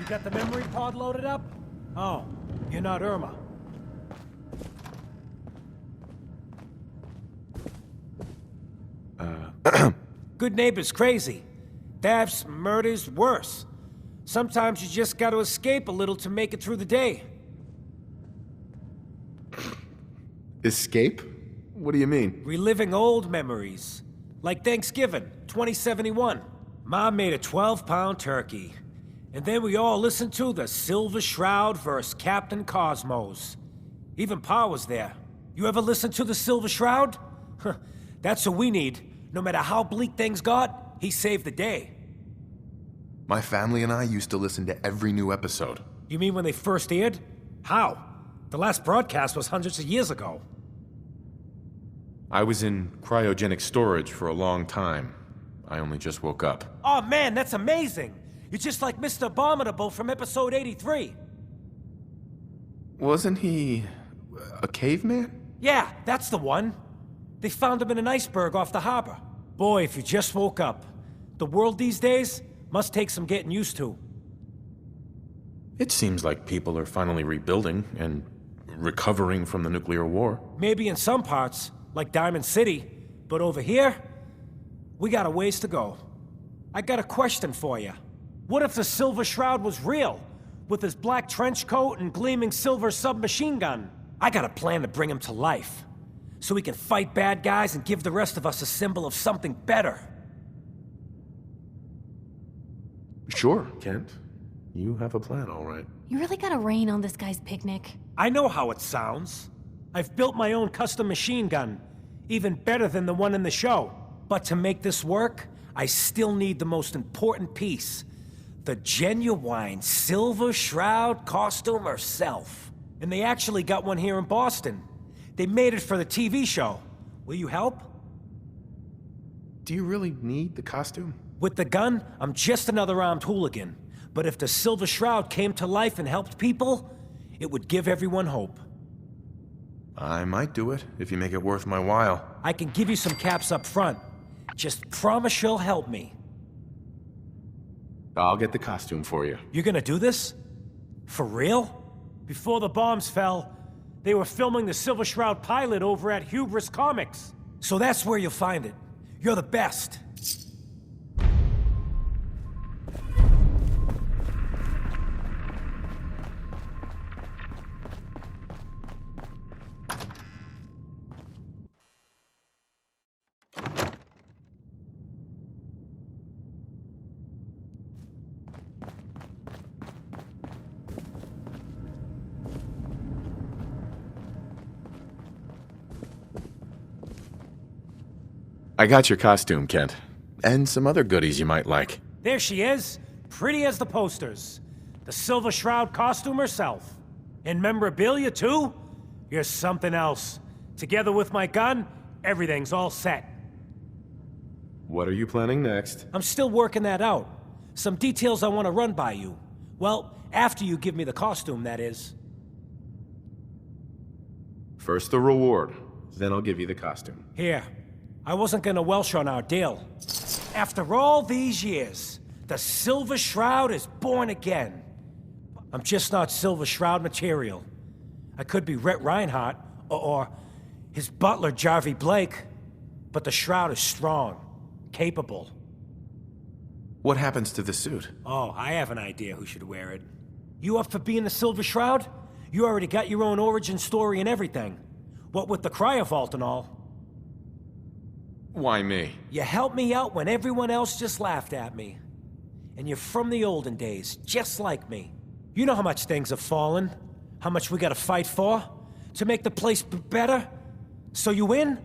got the memory pod loaded up? Oh, you're not Irma. Good neighbor's crazy. Thefts, murders, worse. Sometimes you just gotta escape a little to make it through the day. Escape? What do you mean? Reliving old memories. Like Thanksgiving, 2071. Mom made a 12-pound turkey. And then we all listened to the Silver Shroud versus Captain Cosmos. Even Pa was there. You ever listen to the Silver Shroud? That's what we need. No matter how bleak things got, he saved the day. My family and I used to listen to every new episode. You mean when they first aired? How? The last broadcast was hundreds of years ago. I was in cryogenic storage for a long time. I only just woke up. Oh man, that's amazing! You're just like Mr. Abominable from episode 83. Wasn't he a caveman? Yeah, that's the one. They found him in an iceberg off the harbor. Boy, if you just woke up. The world these days must take some getting used to. It seems like people are finally rebuilding and recovering from the nuclear war. Maybe in some parts, like Diamond City, but over here, we got a ways to go. I got a question for you. What if the Silver Shroud was real, with his black trench coat and gleaming silver submachine gun? I got a plan to bring him to life, so we can fight bad guys and give the rest of us a symbol of something better. Sure. Kent, you have a plan, all right. You really gotta rain on this guy's picnic. I know how it sounds. I've built my own custom machine gun, even better than the one in the show. But to make this work, I still need the most important piece. The genuine Silver Shroud costume herself. And they actually got one here in Boston. They made it for the TV show. Will you help? Do you really need the costume? With the gun, I'm just another armed hooligan. But if the Silver Shroud came to life and helped people, it would give everyone hope. I might do it, if you make it worth my while. I can give you some caps up front. Just promise you'll help me. I'll get the costume for you. You're gonna do this? For real? Before the bombs fell, they were filming the Silver Shroud pilot over at Hubris Comics. So that's where you'll find it. You're the best. I got your costume, Kent. And some other goodies you might like. There she is, pretty as the posters. The Silver Shroud costume herself. And memorabilia, too? You're something else. Together with my gun, everything's all set. What are you planning next? I'm still working that out. Some details I want to run by you. Well, after you give me the costume, that is. First the reward, then I'll give you the costume. Here. I wasn't gonna welsh on our deal. After all these years, the Silver Shroud is born again. I'm just not Silver Shroud material. I could be Rhett Reinhardt, or his butler, Jarvie Blake. But the Shroud is strong, capable. What happens to the suit? Oh, I have an idea who should wear it. You up for being the Silver Shroud? You already got your own origin story and everything. What with the cryovault and all. Why me? You helped me out when everyone else just laughed at me. And you're from the olden days, just like me. You know how much things have fallen, how much we gotta fight for, to make the place better? So you in?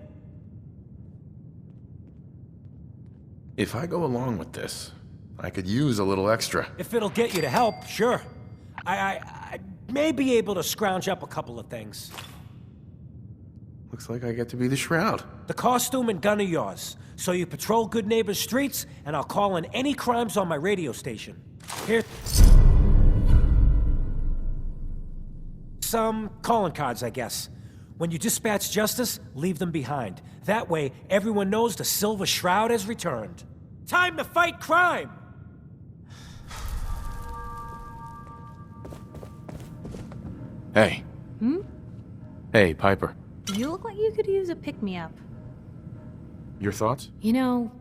If I go along with this, I could use a little extra. If it'll get you to help, sure. I may be able to scrounge up a couple of things. Looks like I get to be the Shroud. The costume and gun are yours, so you patrol Good Neighbor's streets, and I'll call in any crimes on my radio station. Here... some calling cards, I guess. When you dispatch justice, leave them behind. That way, everyone knows the Silver Shroud has returned. Time to fight crime! Hey. Hey, Piper. You look like you could use a pick-me-up. Your thoughts? You know,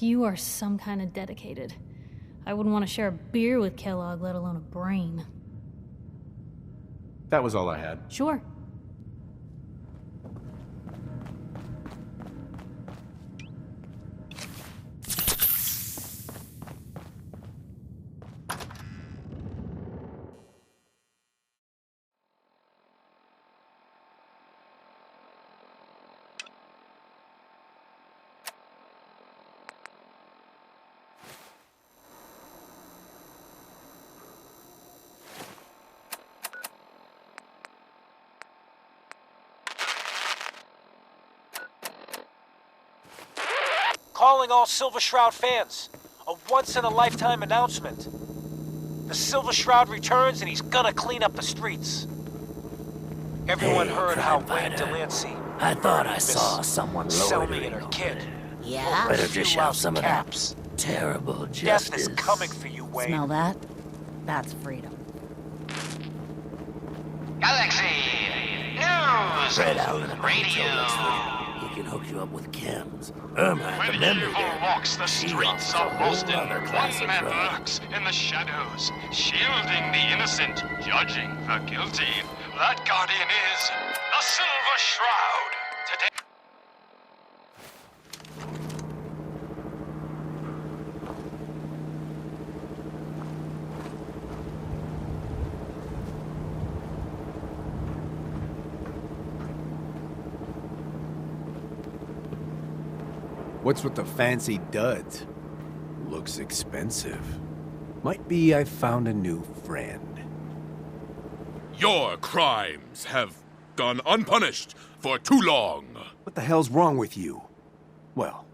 you are some kind of dedicated. I wouldn't want to share a beer with Kellogg, let alone a brain. That was all I had. Sure. Calling all Silver Shroud fans. A once-in-a-lifetime announcement. The Silver Shroud returns and he's gonna clean up the streets. Everyone heard how Wayne Delancey... I thought I saw someone Selmy loitering and her over kid. there. Yeah? Better dish out Lousy some of caps. that terrible Death justice. is coming for you, Wayne. Smell that? That's freedom. Galaxy News Fred Allen at the Radio. hotel next door. He can hook you up with chems. Irma at the When memory evil game. walks the She streets offers a of whole Boston, other one classic man drug. lurks in the shadows, shielding the innocent, judging the guilty. That guardian is the Silver Shroud. Today. What's with the fancy duds? Looks expensive. Might be I found a new friend. Your crimes have gone unpunished for too long. What the hell's wrong with you? Well,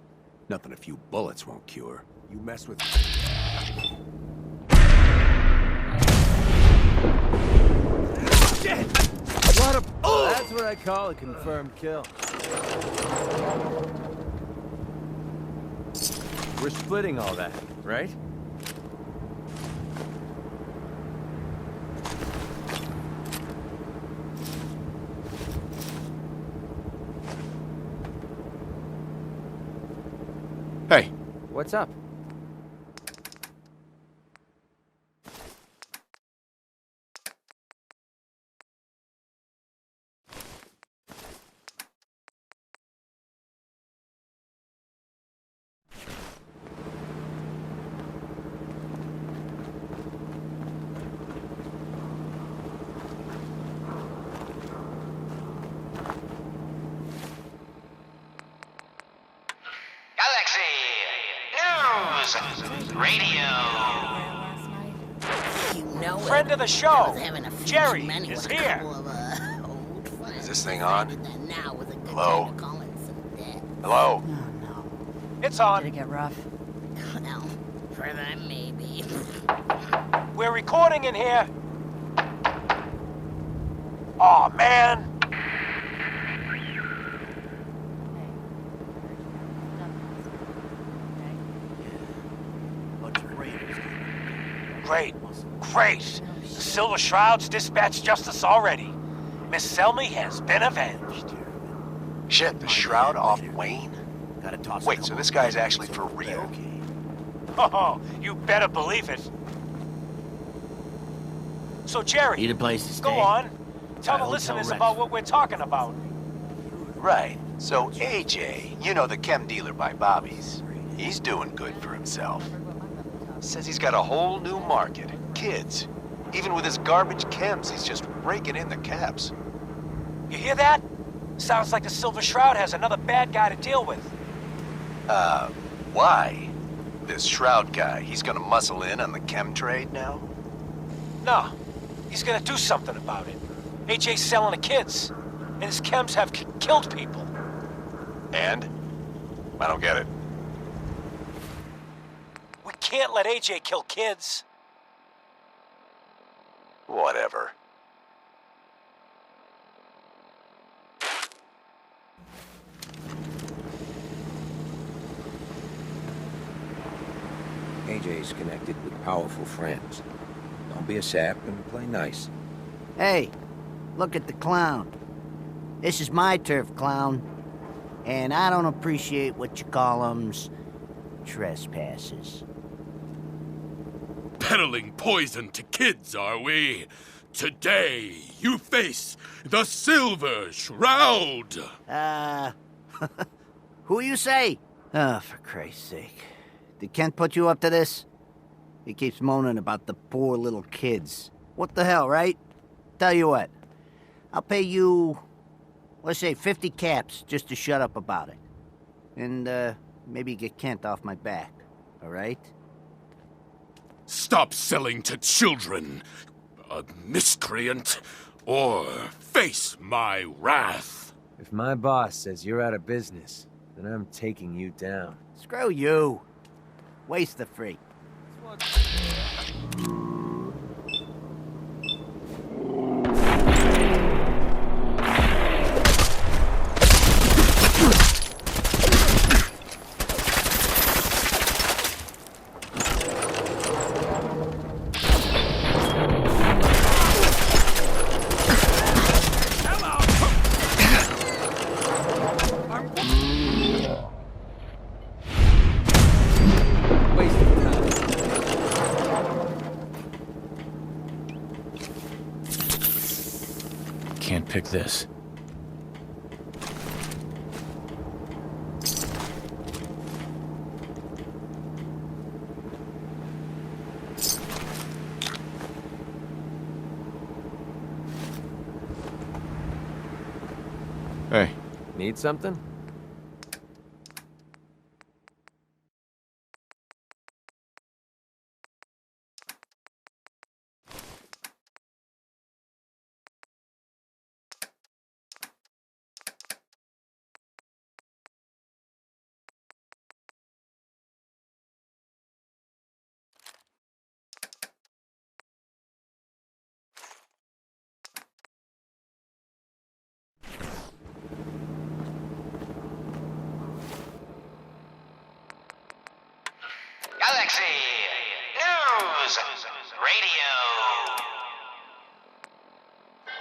nothing a few bullets won't cure. You mess with... Shit! What a... Oh! That's what I call a confirmed kill. We're splitting all that, right? Hey. What's up? Galaxy News Radio. You know Friend it. of the I show, was having a few Jerry, too many is with a here. couple of, old friends. Is this thing on? And now with a good Hello? time to call in some debt. Hello? Oh, no. It's Did it on. get rough? No. For them, maybe. We're recording in here. Aw, man. Bunch of raiders. Great. Great. The Silver Shroud's dispatched justice already. Miss Selmy has been avenged. Shit, the shroud off Wayne? Gotta toss Wait, so this guy's actually for real? Oh, you better believe it. So, Jerry, Need a place to stay? go on. Tell the Hotel listeners rent. about what we're talking about. Right. So AJ, you know, the chem dealer by Bobby's, he's doing good for himself. Says he's got a whole new market. Kids. Even with his garbage chems, he's just raking in the caps. You hear that? Sounds like the Silver Shroud has another bad guy to deal with. Why? This Shroud guy, he's gonna muscle in on the chem trade now? No, he's gonna do something about it. AJ's selling the kids, and his chems have killed people. And? I don't get it. We can't let AJ kill kids. Whatever. AJ's connected with powerful friends. Don't be a sap and play nice. Hey, Look at the clown. This is my turf, clown. And I don't appreciate what you call 'em's trespasses. Peddling poison to kids, are we? Today, you face the Silver Shroud! Who you say? Oh, for Christ's sake. Did Kent put you up to this? He keeps moaning about the poor little kids. What the hell, right? Tell you what. I'll pay you, let's say 50 caps just to shut up about it. And, maybe get Kent off my back, all right? Stop selling to children, a miscreant, or face my wrath. If my boss says you're out of business, then I'm taking you down. Screw you. Waste the freak. Can't pick this. Hey. Need something? Galaxy News Radio.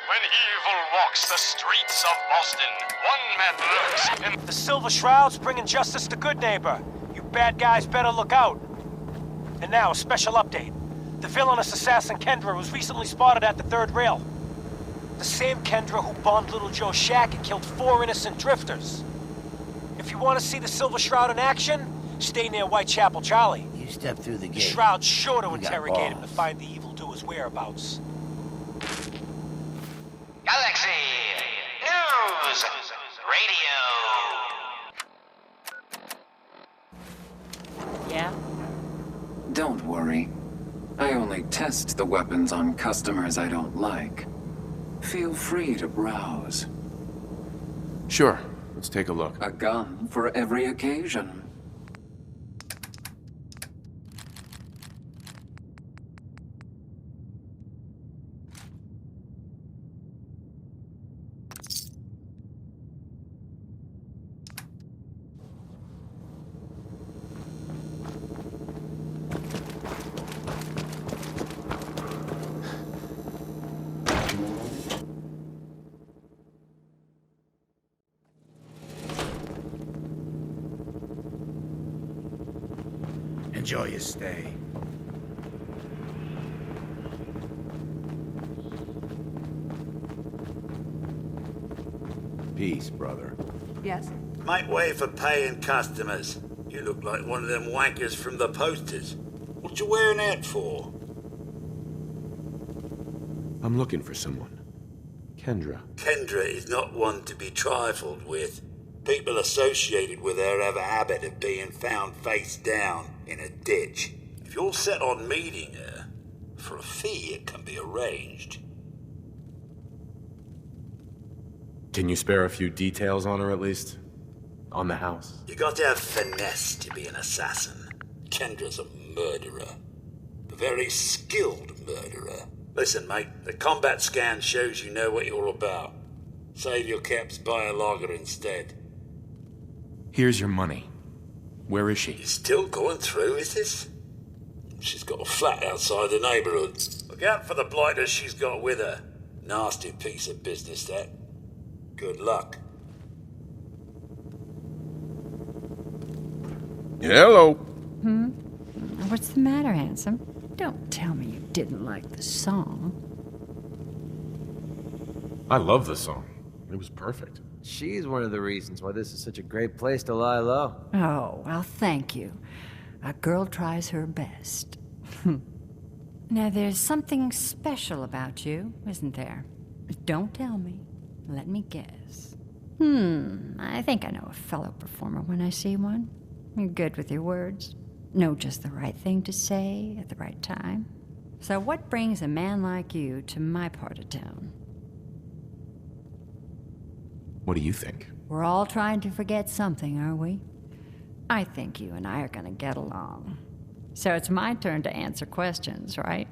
When evil walks the streets of Boston, one man lurks in... The Silver Shroud's bringing justice to Good Neighbor. You bad guys better look out. And now, a special update. The villainous assassin Kendra was recently spotted at the third rail. The same Kendra who bombed Little Joe's shack and killed 4 innocent drifters. If you want to see the Silver Shroud in action, stay near Whitechapel Charlie. You step through the gate. The Shroud's sure to We got interrogate him to balls. find the evildoer's whereabouts. Galaxy News Radio. Yeah? Don't worry. I only test the weapons on customers I don't like. Feel free to browse. Sure. Let's take a look. A gun for every occasion. Enjoy your stay. Peace, brother. Yes? Make way for paying customers. You look like one of them wankers from the posters. What you wearing that for? I'm looking for someone. Kendra. Kendra is not one to be trifled with. People associated with her have a habit of being found face down in a ditch. If you're set on meeting her, for a fee it can be arranged. Can you spare a few details on her at least? On the house? You got to have finesse to be an assassin. Kendra's a murderer. A very skilled murderer. Listen, mate, the combat scan shows you know what you're about. Save your caps, buy a lager instead. Here's your money. Where is she? You're still going through, is this? She's got a flat outside the neighborhood. Look out for the blighters she's got with her. Nasty piece of business, that. Good luck. Hello. What's the matter, handsome? Don't tell me you didn't like the song. I love the song. It was perfect. She's one of the reasons why this is such a great place to lie low. Oh, well, thank you. A girl tries her best. Now, there's something special about you, isn't there? Don't tell me. Let me guess. I think I know a fellow performer when I see one. You're good with your words. Know just the right thing to say at the right time. So what brings a man like you to my part of town? What do you think? We're all trying to forget something, are we? I think you and I are gonna get along. So it's my turn to answer questions, right?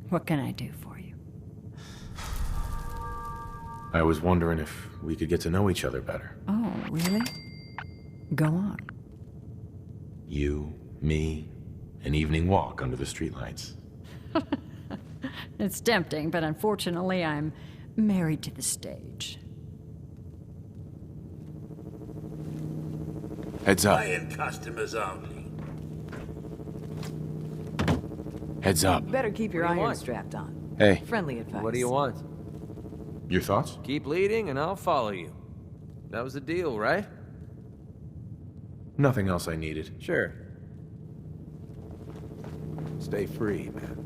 What can I do for you? I was wondering if we could get to know each other better. Oh, really? Go on. You, me, an evening walk under the streetlights. It's tempting, but unfortunately I'm married to the stage. Heads up. Paying customers only. Heads up. Better keep your What do you iron want? strapped on. Hey. Friendly advice. What do you want? Your thoughts? Keep leading and I'll follow you. That was the deal, right? Nothing else I needed. Sure. Stay free, man.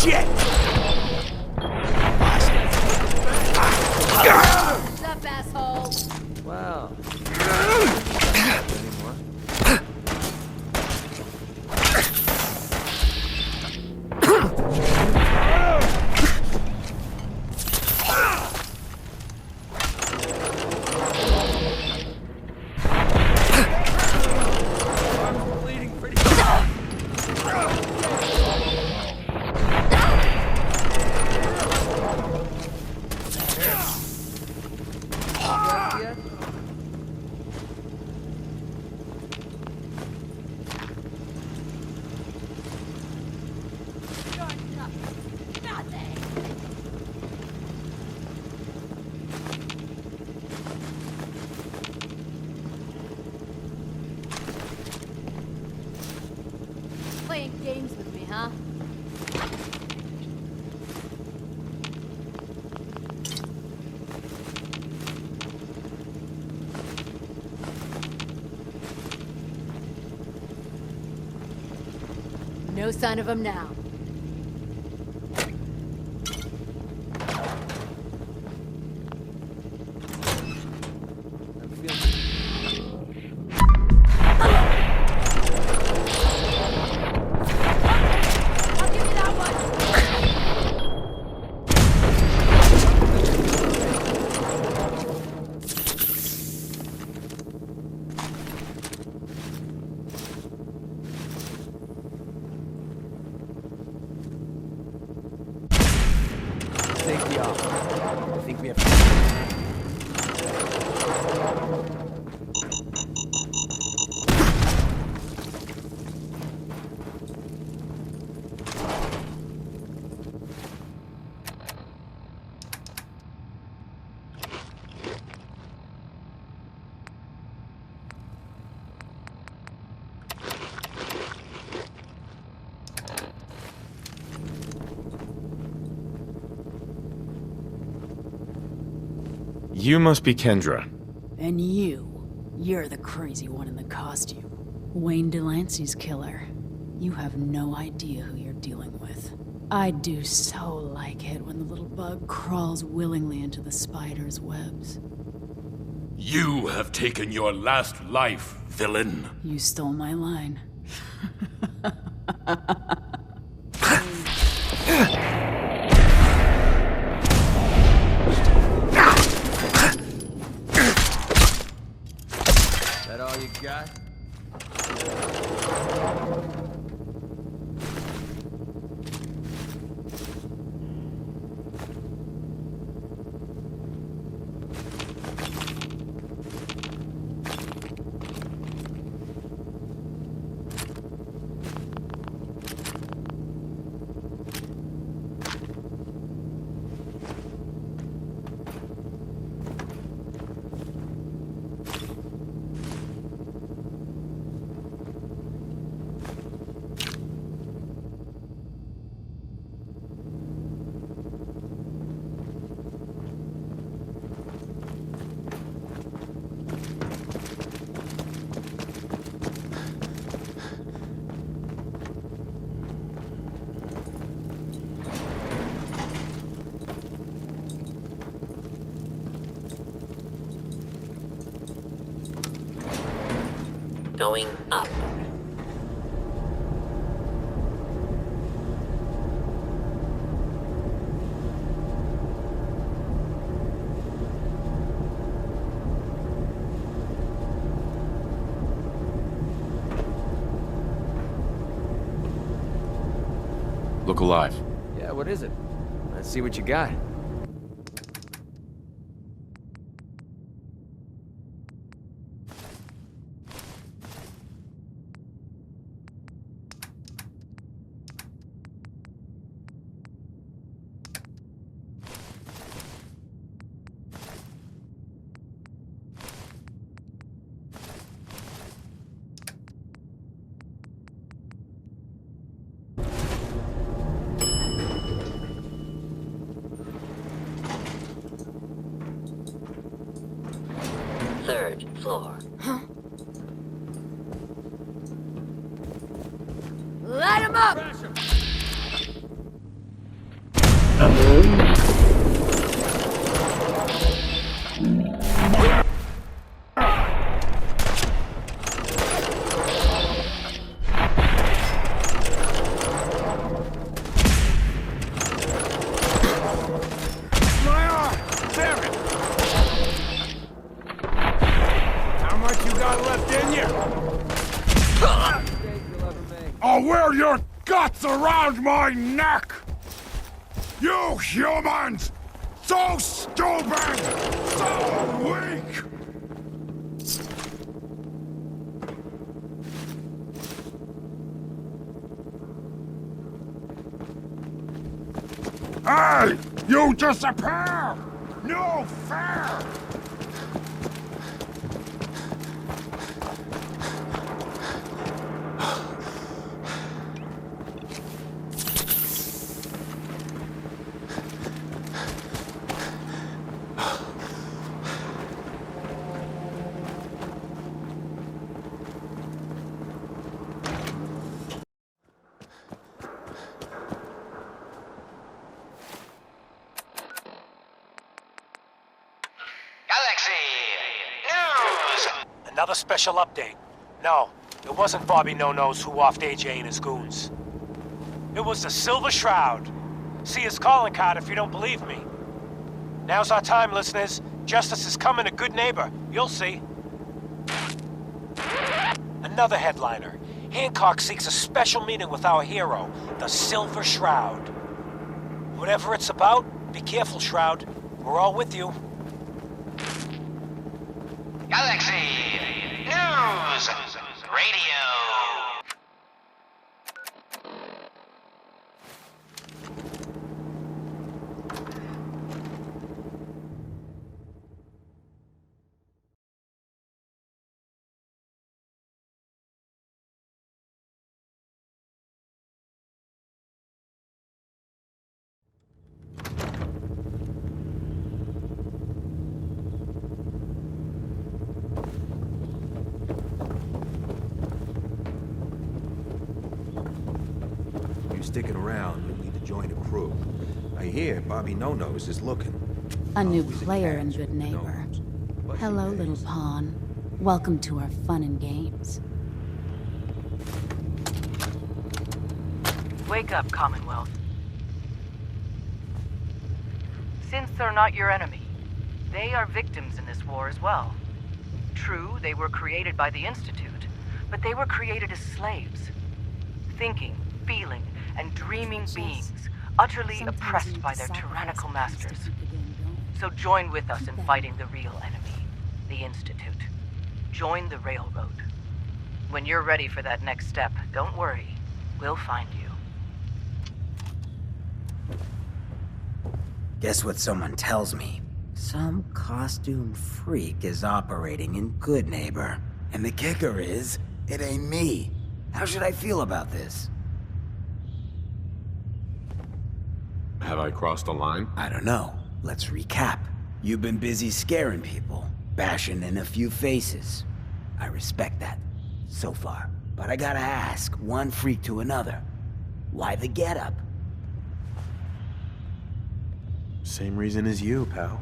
Shit! What's up, asshole? Wow. Playing games with me, huh? No sign of him now. Safety off. I think we have. You must be Kendra. And you're the crazy one in the costume. Wayne Delancey's killer. You have no idea who you're dealing with. I do so like it when the little bug crawls willingly into the spider's webs. You have taken your last life, villain. You stole my line. Is that all you got? Going up. Look alive. Yeah, what is it? Let's see what you got. Third floor. Huh? Light him up! My arm! Damn it! How much you got left in you? I'll wear your guts around my neck! You humans! So stupid! So weak! Hey! You disappear! No fair! Galaxy News! Another special update. No, it wasn't Bobby No-Nos who offed AJ and his goons. It was the Silver Shroud. See his calling card if you don't believe me. Now's our time, listeners. Justice is coming, a good neighbor. You'll see. Another headliner. Hancock seeks a special meeting with our hero, the Silver Shroud. Whatever it's about, be careful, Shroud. We're all with you. Galaxy News Radio. You're sticking around, you'll need to join a crew. I hear Bobby No-Nose is looking. A new player and good neighbor. Hello, little pawn. Welcome to our fun and games. Wake up, Commonwealth. Since they're not your enemy, they are victims in this war as well. True, they were created by the Institute, but they were created as slaves. Thinking, feeling, and dreaming beings, utterly oppressed by their tyrannical masters. So join with us in fighting the real enemy, the Institute. Join the Railroad. When you're ready for that next step, don't worry. We'll find you. Guess what someone tells me? Some costume freak is operating in Good Neighbor. And the kicker is, it ain't me. How should I feel about this? Have I crossed a line? I don't know. Let's recap. You've been busy scaring people, bashing in a few faces. I respect that, so far. But I gotta ask, one freak to another. Why the getup? Same reason as you, pal.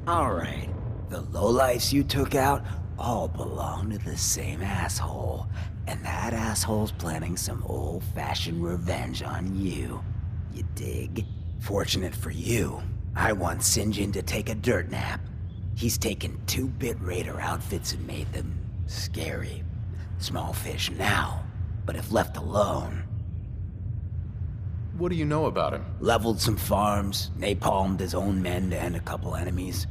Alright. The lowlifes you took out all belong to the same asshole. And that asshole's planning some old-fashioned revenge on you. You dig? Fortunate for you, I want Sinjin to take a dirt nap. He's taken 2-bit Raider outfits and made them scary. Small fish now, but if left alone... What do you know about him? Leveled some farms, napalmed his own men to end a couple enemies.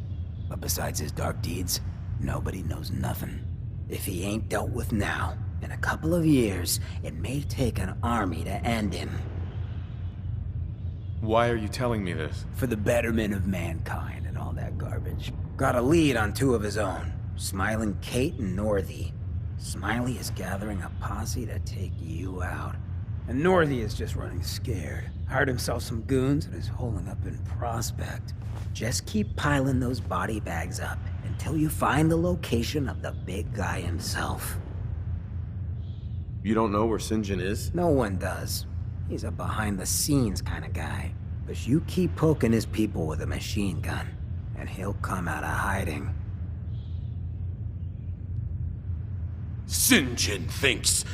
But besides his dark deeds, nobody knows nothing. If he ain't dealt with now, in a couple of years, it may take an army to end him. Why are you telling me this? For the betterment of mankind and all that garbage. Got a lead on 2 of his own, Smiling Kate and Northy. Smiley is gathering a posse to take you out. And Northy is just running scared. Hired himself some goons and is holding up in Prospect. Just keep piling those body bags up until you find the location of the big guy himself. You don't know where Sinjin is? No one does. He's a behind-the-scenes kind of guy. But you keep poking his people with a machine gun, and he'll come out of hiding. Sinjin thinks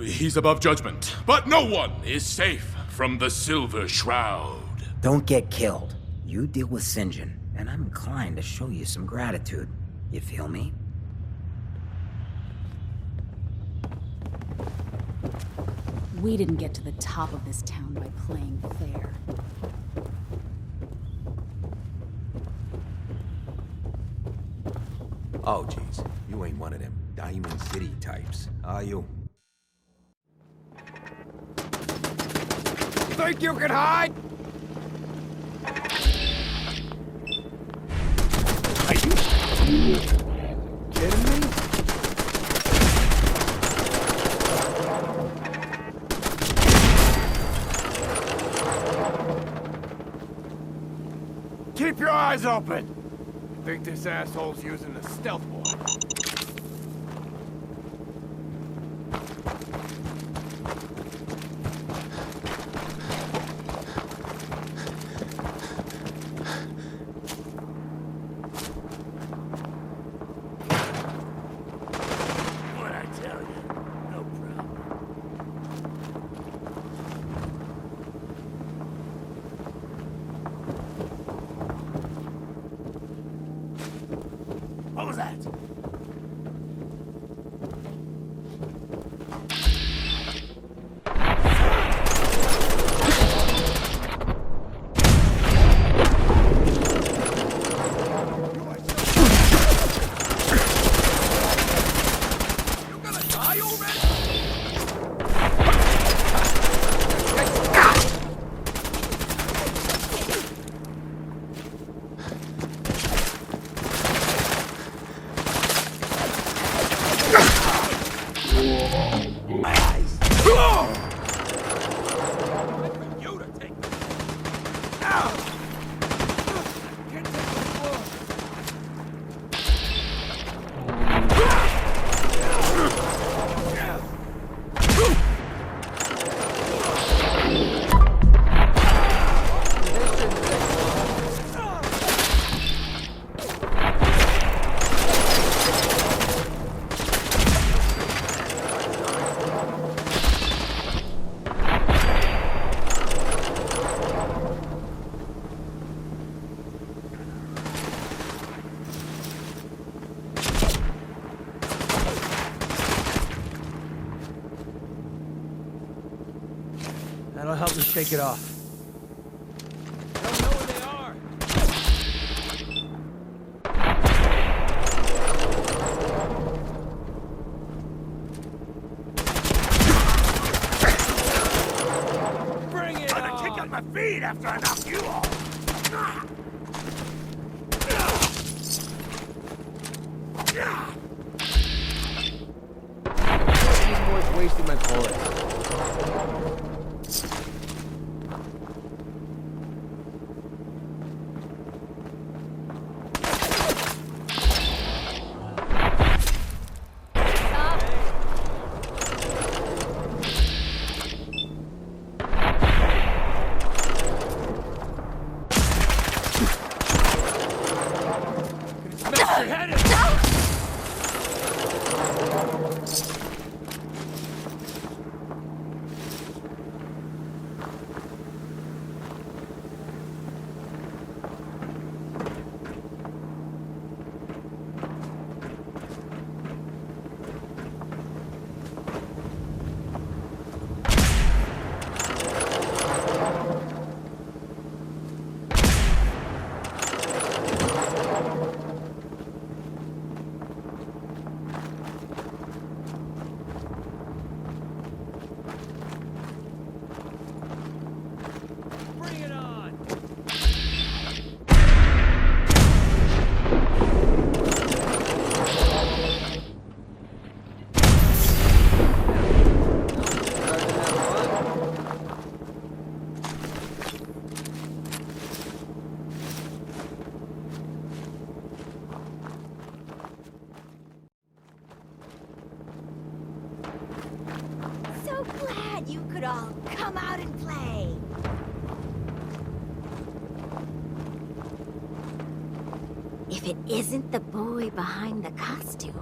he's above judgment, but no one is safe from the Silver Shroud. Don't get killed. You deal with Sinjin, and I'm inclined to show you some gratitude. You feel me? We didn't get to the top of this town by playing fair. Oh, jeez. You ain't one of them Diamond City types, are you? Think you can hide? Are you kidding me? Keep your eyes open! I think this asshole's using a stealth wall. What'd I tell you? No problem. What was that? That'll help me shake it off. I don't know where they are. Bring it on! Kick on my feet after I knock you off. It's worth wasting my bullets. Smash your head in. Bring it on! So glad you could all come out and play. If it isn't the boy behind the costume.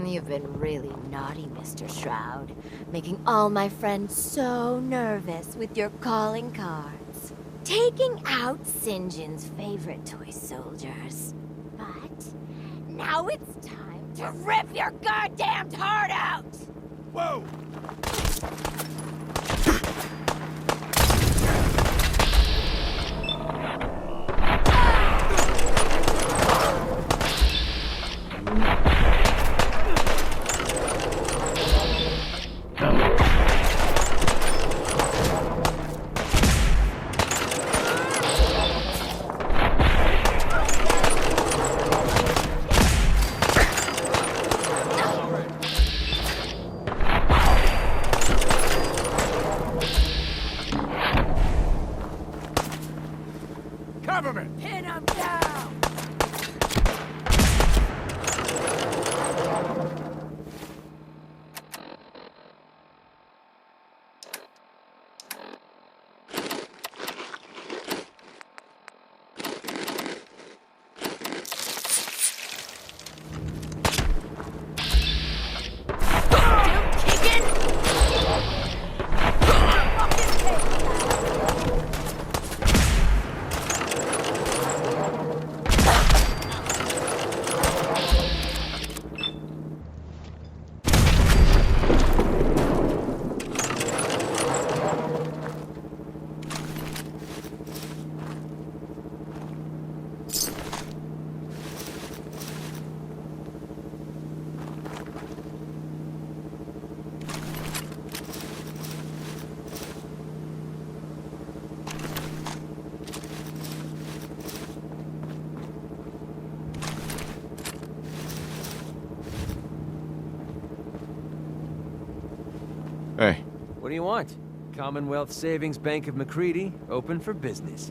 You've been really naughty, Mr. Shroud, making all my friends so nervous with your calling cards. Taking out St. John's favorite toy soldiers. But now it's time to rip your goddamned heart out! Whoa! Cover me! Pin him down! Hey. What do you want? Commonwealth Savings Bank of McCready, open for business.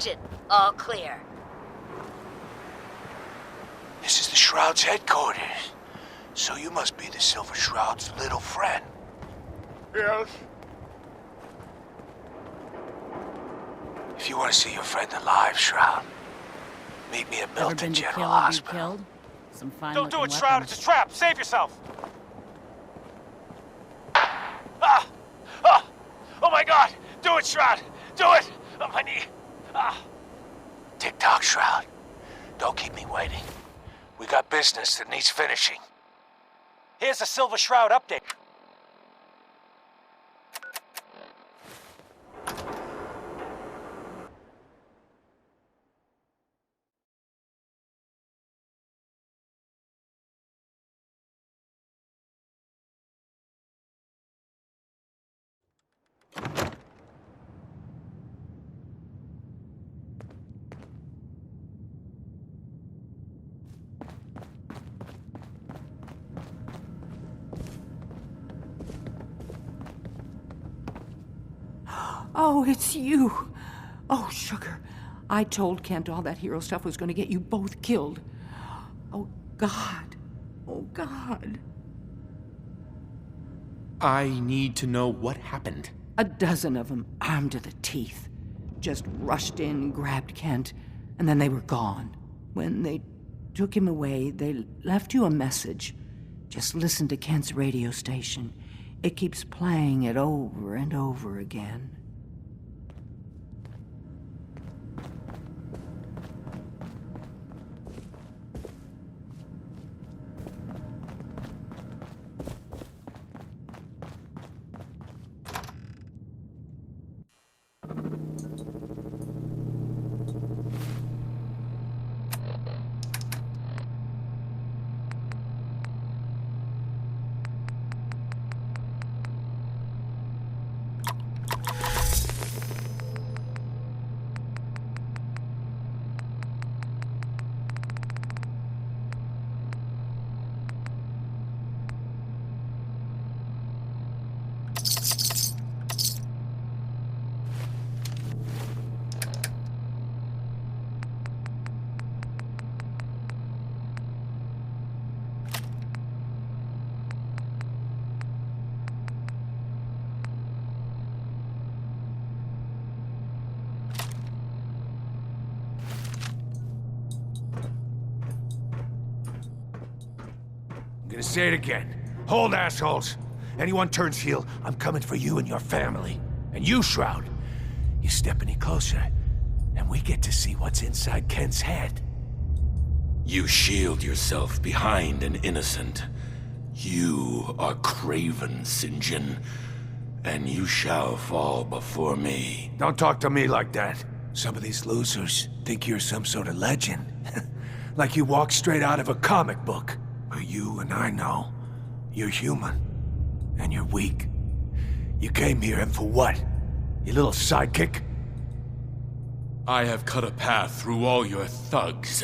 engine. All clear. This is the Shroud's headquarters. So you must be the Silver Shroud's little friend. Yes. If you want to see your friend alive, Shroud, meet me at Ever Milton been to General kill or be Hospital. killed? Some fine Don't do it, looking Shroud. weapons. It's a trap. Save yourself. Oh my God! Do it, Shroud. Do it. On my knee. Tick-tock, Shroud. Don't keep me waiting. We got business that needs finishing. Here's a Silver Shroud update. Oh, it's you. Oh, sugar. I told Kent all that hero stuff was going to get you both killed. Oh, God. Oh, God. I need to know what happened. A dozen of them, armed to the teeth, just rushed in, grabbed Kent, and then they were gone. When they took him away, they left you a message. Just listen to Kent's radio station. It keeps playing it over and over again. I'm gonna say it again. Hold, assholes. Anyone turns heel, I'm coming for you and your family. And you, Shroud, you step any closer, and we get to see what's inside Kent's head. You shield yourself behind an innocent. You are craven, St. John, and you shall fall before me. Don't talk to me like that. Some of these losers think you're some sort of legend. Like you walk straight out of a comic book. But you and I know, you're human. And you're weak. You came here and for what? Your little sidekick? I have cut a path through all your thugs.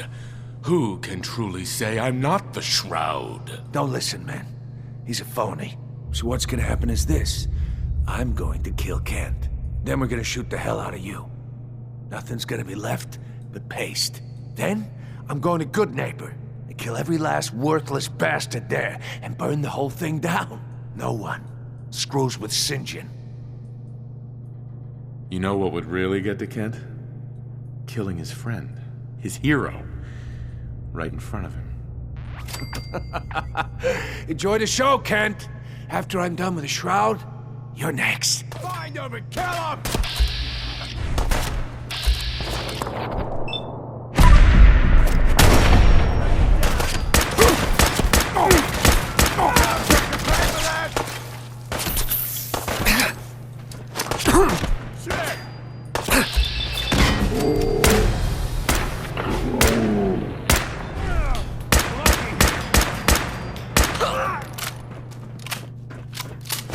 Who can truly say I'm not the Shroud? Don't listen, man. He's a phony. So what's gonna happen is this. I'm going to kill Kent. Then we're gonna shoot the hell out of you. Nothing's gonna be left but paste. Then, I'm going to Good Neighbor and kill every last worthless bastard there and burn the whole thing down. No one screws with St. John. You know what would really get to Kent? Killing his friend, his hero, right in front of him. Enjoy the show, Kent. After I'm done with the Shroud, you're next. Find him and kill him!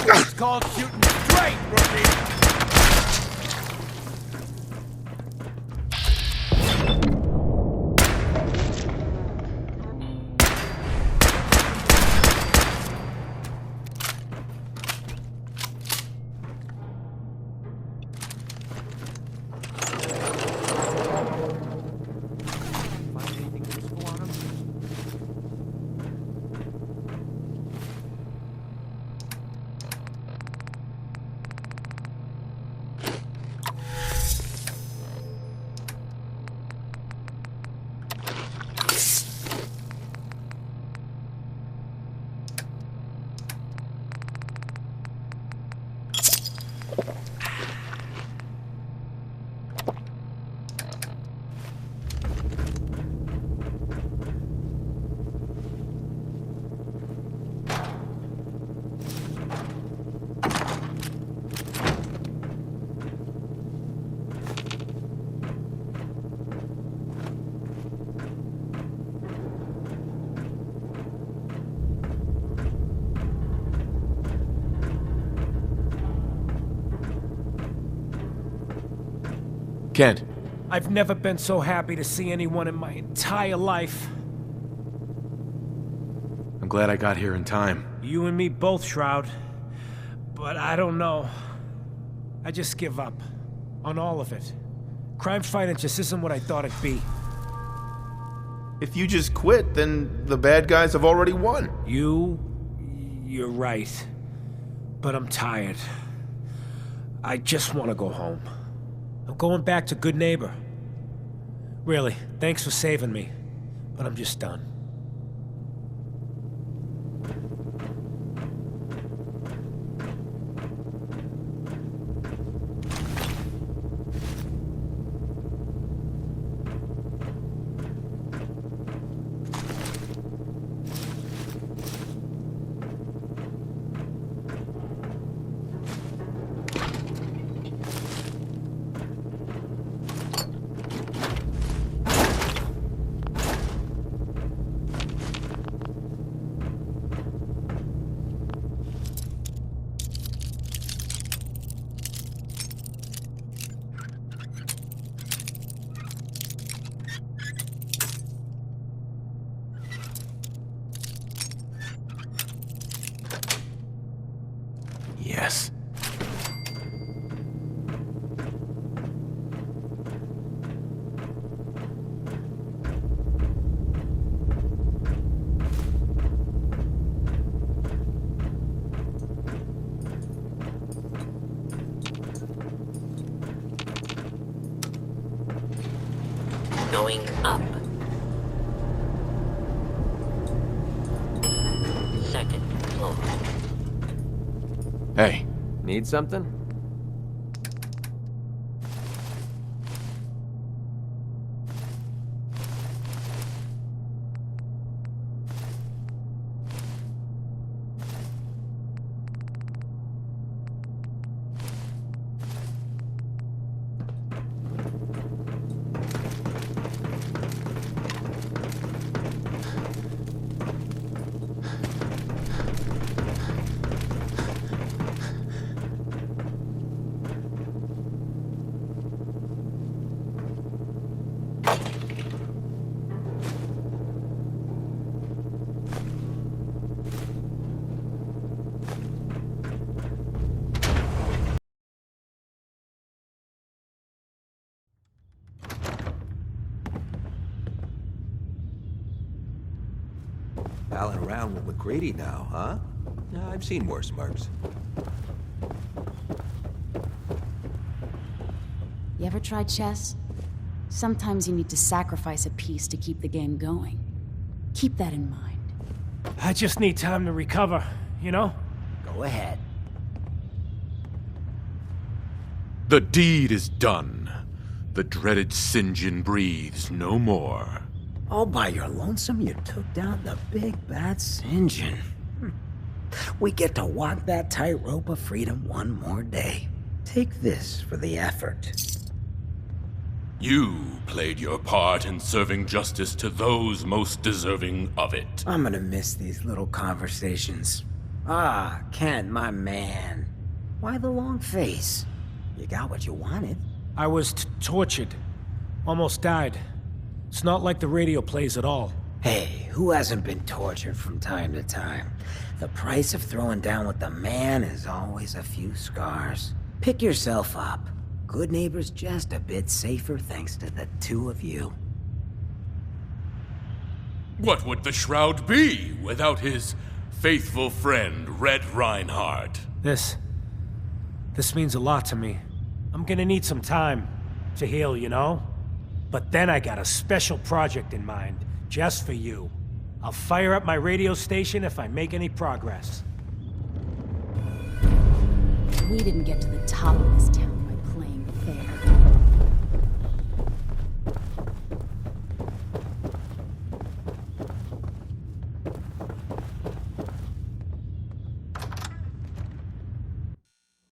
It's called shooting straight, rookie. I've never been so happy to see anyone in my entire life. I'm glad I got here in time. You and me both, Shroud. But I don't know. I just give up. On all of it. Crime fighting just isn't what I thought it'd be. If you just quit, then the bad guys have already won. You're right. But I'm tired. I just want to go home. I'm going back to Good Neighbor. Really, thanks for saving me. But I'm just done. Yes. Going up. Second floor. Hey. Need something? Palling around with McCready now, huh? Yeah, I've seen worse mercs. You ever tried chess? Sometimes you need to sacrifice a piece to keep the game going. Keep that in mind. I just need time to recover, you know? Go ahead. The deed is done. The dreaded St. John breathes no more. All by your lonesome, you took down the big bad St. John. We get to walk that tightrope of freedom one more day. Take this for the effort. You played your part in serving justice to those most deserving of it. I'm gonna miss these little conversations. Ah, Kent, my man. Why the long face? You got what you wanted. I was tortured. Almost died. It's not like the radio plays at all. Hey, who hasn't been tortured from time to time? The price of throwing down with the man is always a few scars. Pick yourself up. Good Neighbor's just a bit safer thanks to the two of you. What would the Shroud be without his faithful friend, Red Reinhardt? This means a lot to me. I'm gonna need some time to heal, you know? But then I got a special project in mind, just for you. I'll fire up my radio station if I make any progress. We didn't get to the top of this town